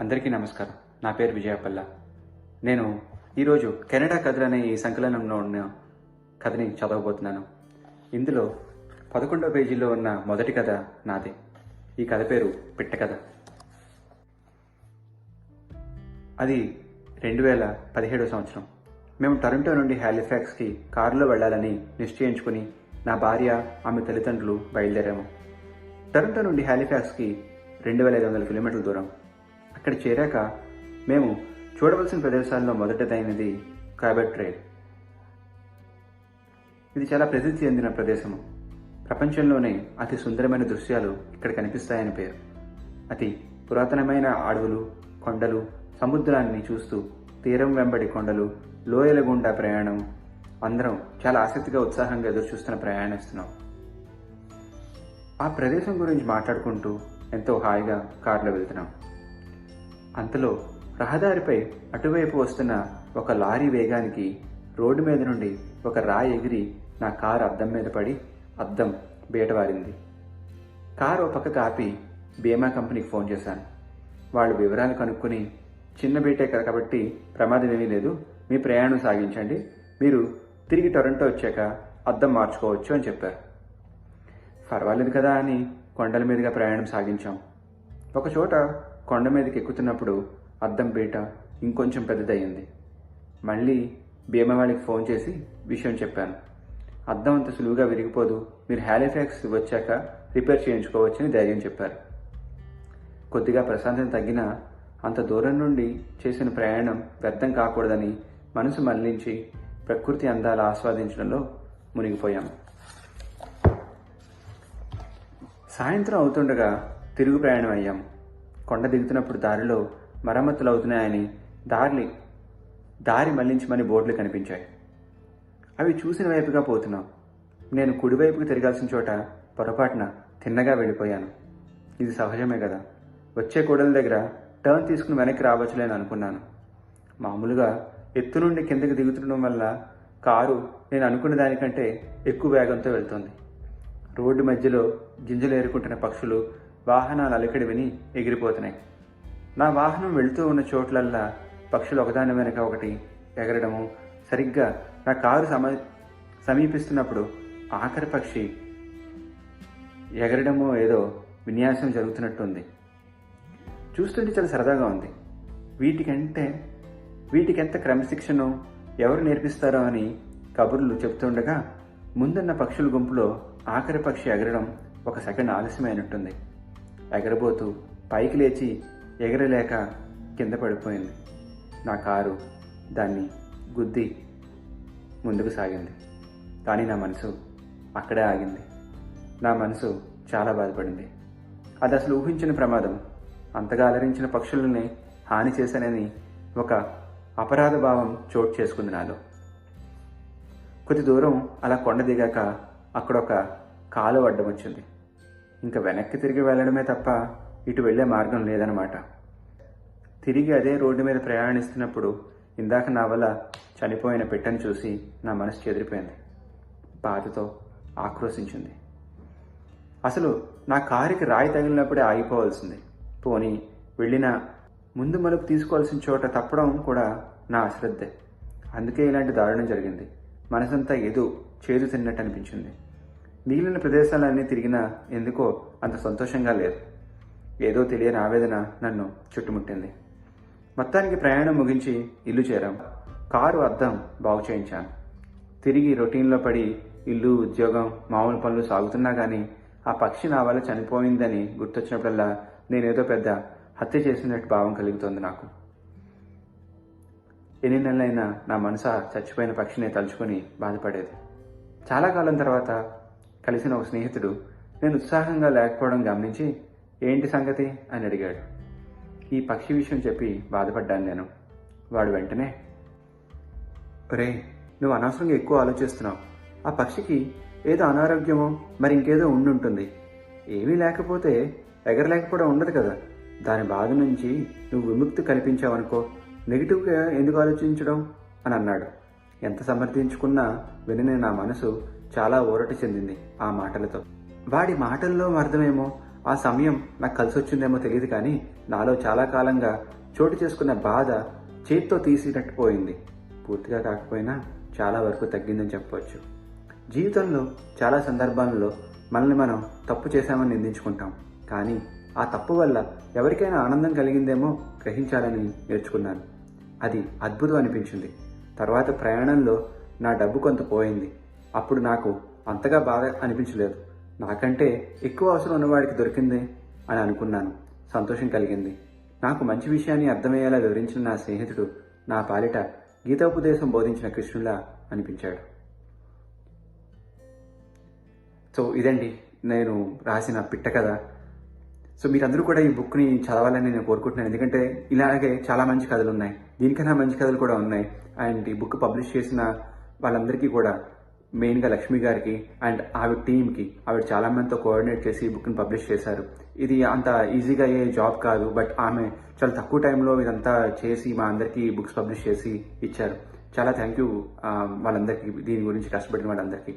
అందరికీ నమస్కారం. నా పేరు విజయపల్ల. నేను ఈరోజు కెనడా కథలు అనే ఈ సంకలనంలో ఉన్న కథని చదవబోతున్నాను. ఇందులో 11వ పేజీలో ఉన్న మొదటి కథ నాదే. ఈ కథ పేరు పిట్ట కథ. అది 2017 సంవత్సరం. మేము టొరంటో నుండి హాలిఫాక్స్కి కారులో వెళ్లాలని నిశ్చయించుకుని నా భార్య, ఆమె తల్లిదండ్రులు బయలుదేరాము. టొరంటో నుండి హాలిఫాక్స్కి 2500 కిలోమీటర్ల దూరం. అక్కడ చేరాక మేము చూడవలసిన ప్రదేశాల్లో మొదటిదైనది క్వాబెట్ ట్రైల్. ఇది చాలా ప్రసిద్ధి చెందిన ప్రదేశము. ప్రపంచంలోనే అతి సుందరమైన దృశ్యాలు ఇక్కడ కనిపిస్తాయని పేరు. అతి పురాతనమైన అడవులు, కొండలు, సముద్రాన్ని చూస్తూ తీరం వెంబడి కొండలు, లోయల గుండా ప్రయాణం. అందరం చాలా ఆసక్తిగా, ఉత్సాహంగా ఎదురుచూస్తున్న ప్రయాణిస్తున్నాం. ఆ ప్రదేశం గురించి మాట్లాడుకుంటూ ఎంతో హాయిగా కారులో వెళ్తున్నాం. అంతలో రహదారిపై అటువైపు వస్తున్న ఒక లారీ వేగానికి రోడ్డు మీద నుండి ఒక రాయి ఎగిరి నా కారు అద్దం మీద పడి అద్దం బీటవారింది. కారు ఓ పక్కకు ఆపి బీమా కంపెనీకి ఫోన్ చేశాను. వాళ్ళు వివరాలు కనుక్కొని, చిన్న బీటే కాబట్టి ప్రమాదం ఏమీ లేదు, మీ ప్రయాణం సాగించండి, మీరు తిరిగి టొరంటో వచ్చాక అద్దం మార్చుకోవచ్చు అని చెప్పారు. పర్వాలేదు కదా అని కొండల మీదుగా ప్రయాణం సాగించాం. ఒకచోట కొండ మీదకి ఎక్కుతున్నప్పుడు అద్దం బీట ఇంకొంచెం పెద్దదయ్యింది. మళ్ళీ బీమా వాళ్ళకి ఫోన్ చేసి విషయం చెప్పాను. అద్దం అంత సులువుగా విరిగిపోదు, మీరు హాలిఫాక్స్ వచ్చాక రిపేర్ చేయించుకోవచ్చని ధైర్యం చెప్పారు. కొద్దిగా ప్రశాంతత తగ్గినా అంత దూరం నుండి చేసిన ప్రయాణం వ్యర్థం కాకూడదని మనసు మళ్లించి ప్రకృతి అందాలు ఆస్వాదించడంలో మునిగిపోయాము. సాయంత్రం అవుతుండగా తిరుగు ప్రయాణం అయ్యాము. కొండ దిగుతున్నప్పుడు దారిలో మరమ్మతులు అవుతున్నాయని దారి మళ్లించమని బోర్డులు కనిపించాయి. అవి చూసిన వైపుగా పోతున్నాం. నేను కుడివైపుకు తిరగాల్సిన చోట పొరపాటున తిన్నగా వెళ్ళిపోయాను. ఇది సహజమే కదా, వచ్చే కూడల దగ్గర టర్న్ తీసుకుని వెనక్కి రావచ్చులేని అనుకున్నాను. మామూలుగా ఎత్తు నుండి కిందకి దిగుతుండడం వల్ల కారు నేను అనుకున్న దానికంటే ఎక్కువ వేగంతో వెళ్తుంది. రోడ్డు మధ్యలో గింజలు ఏరుకుంటున్న పక్షులు, వాహనాల అలికిడి విని ఎగిరిపోతున్నాయి. నా వాహనం వెళుతూ ఉన్న చోట్లల్లా పక్షులు ఒకదాని వెనక ఒకటి ఎగరడము, సరిగ్గా నా కారు సమీపిస్తున్నప్పుడు ఆఖరి పక్షి ఎగరడమో ఏదో విన్యాసం జరుగుతున్నట్టుంది. చూస్తుంటే చాలా సరదాగా ఉంది. వీటికెంత క్రమశిక్షణో ఎవరు నేర్పిస్తారో అని కబుర్లు చెబుతుండగా ముందున్న పక్షుల గుంపులో ఆఖరి పక్షి ఎగరడం ఒక సెకండ్ ఆలస్యమైనట్టుంది. ఎగరబోతూ పైకి లేచి ఎగరలేక కింద పడిపోయింది. నా కారు దాన్ని గుద్ది ముందుకు సాగింది. కానీ నా మనసు అక్కడే ఆగింది. నా మనసు చాలా బాధపడింది. అది అసలు ఊహించిన ప్రమాదం. అంతగా అలరించిన పక్షులని హాని చేశానని ఒక అపరాధ భావం చోటు చేసుకుంది నాలో. కొద్ది దూరం అలా కొండ దిగాక అక్కడొక కాలువ అడ్డం వచ్చింది. ఇంకా వెనక్కి తిరిగి వెళ్ళడమే తప్ప ఇటు వెళ్లే మార్గం లేదనమాట. తిరిగి అదే రోడ్డు మీద ప్రయాణిస్తున్నప్పుడు ఇందాక నా వల్ల చనిపోయిన పిట్టను చూసి నా మనసు చెదిరిపోయింది. బాధతో ఆక్రోశించింది. అసలు నా కారుకి రాయి తగిలినప్పుడే ఆగిపోవాల్సింది. పోనీ వెళ్ళిన ముందు మలుపు తీసుకోవాల్సిన చోట తప్పడం కూడా నా అశ్రద్ధే. అందుకే ఇలాంటి దారుణం జరిగింది. మనసంతా ఏదో చేదు తిన్నట్టు అనిపించింది. మిగిలిన ప్రదేశాలన్నీ తిరిగినా ఎందుకో అంత సంతోషంగా లేదు. ఏదో తెలియని ఆవేదన నన్ను చుట్టుముట్టింది. మొత్తానికి ప్రయాణం ముగించి ఇల్లు చేరాం. కారు అద్దం బాగు చేయించాను. తిరిగి రొటీన్లో పడి ఇల్లు, ఉద్యోగం, మామూలు పనులు సాగుతున్నా కానీ ఆ పక్షి నా వల్ల చనిపోయిందని గుర్తొచ్చినప్పుడల్లా నేనేదో పెద్ద హత్య చేసినట్టు భావం కలుగుతోంది నాకు. ఎన్ని నెలలైనా నా మనసు చచ్చిపోయిన పక్షిని తలుచుకొని బాధపడేది. చాలా కాలం తర్వాత కలిసిన ఒక స్నేహితుడు నేను ఉత్సాహంగా లేకపోవడం గమనించి, ఏంటి సంగతి అని అడిగాడు. ఈ పక్షి విషయం చెప్పి బాధపడ్డాను నేను. వాడు వెంటనే, ఒరే, నువ్వు అనవసరంగా ఎక్కువ ఆలోచిస్తున్నావు. ఆ పక్షికి ఏదో అనారోగ్యమో మరి ఇంకేదో ఉండుంటుంది. ఏమీ లేకపోతే ఎగరలేకపోవడం ఉండదు కదా. దాని బాధ నుంచి నువ్వు విముక్తి కల్పించావనుకో, నెగిటివ్గా ఎందుకు ఆలోచించడం అని అన్నాడు. ఎంత సమర్థించుకున్నా వినని నా మనసు చాలా ఊరట చెందింది ఆ మాటలతో. వాడి మాటల్లో అర్థమేమో ఆ సమయం నాకు కలిసి వచ్చిందేమో తెలియదు, కానీ నాలో చాలా కాలంగా చోటు చేసుకున్న బాధ చేత్తో తీసినట్టు పోయింది. పూర్తిగా కాకపోయినా చాలా వరకు తగ్గిందని చెప్పవచ్చు. జీవితంలో చాలా సందర్భాల్లో మనల్ని మనం తప్పు చేశామని నిందించుకుంటాం, కానీ ఆ తప్పు వల్ల ఎవరికైనా ఆనందం కలిగిందేమో గ్రహించాలని నేర్చుకున్నాను. అది అద్భుతం అనిపించింది. తర్వాత ప్రయాణంలో నా డబ్బు కొంత పోయింది. అప్పుడు నాకు అంతగా బాధ అనిపించలేదు. నాకంటే ఎక్కువ అవసరం ఉన్నవాడికి దొరికింది అని అనుకున్నాను. సంతోషం కలిగింది. నాకు మంచి విషయాన్ని అర్థమయ్యేలా వివరించిన నా స్నేహితుడు నా పాలిట గీతోపదేశం బోధించిన కృష్ణులా అనిపించాడు. సో ఇదండి నేను రాసిన పిట్ట కథ. సో మీరందరూ కూడా ఈ బుక్ని చదవాలని నేను కోరుకుంటున్నాను. ఎందుకంటే ఇలాగే చాలా మంచి కథలు ఉన్నాయి, దీనికన్నా మంచి కథలు కూడా ఉన్నాయి. అండ్ ఈ బుక్ పబ్లిష్ చేసిన వాళ్ళందరికీ కూడా, మెయిన్గా లక్ష్మి గారికి అండ్ ఆవిడ టీమ్కి, ఆవిడ చాలా మందితో కోఆర్డినేట్ చేసి ఈ బుక్ని పబ్లిష్ చేశారు. ఇది అంత ఈజీగా అయ్యే జాబ్ కాదు, బట్ ఆమె చాలా తక్కువ టైంలో ఇదంతా చేసి మా అందరికీ బుక్స్ పబ్లిష్ చేసి ఇచ్చారు. చాలా థ్యాంక్ యూ వాళ్ళందరికీ, దీని గురించి కష్టపడిన వాళ్ళందరికీ.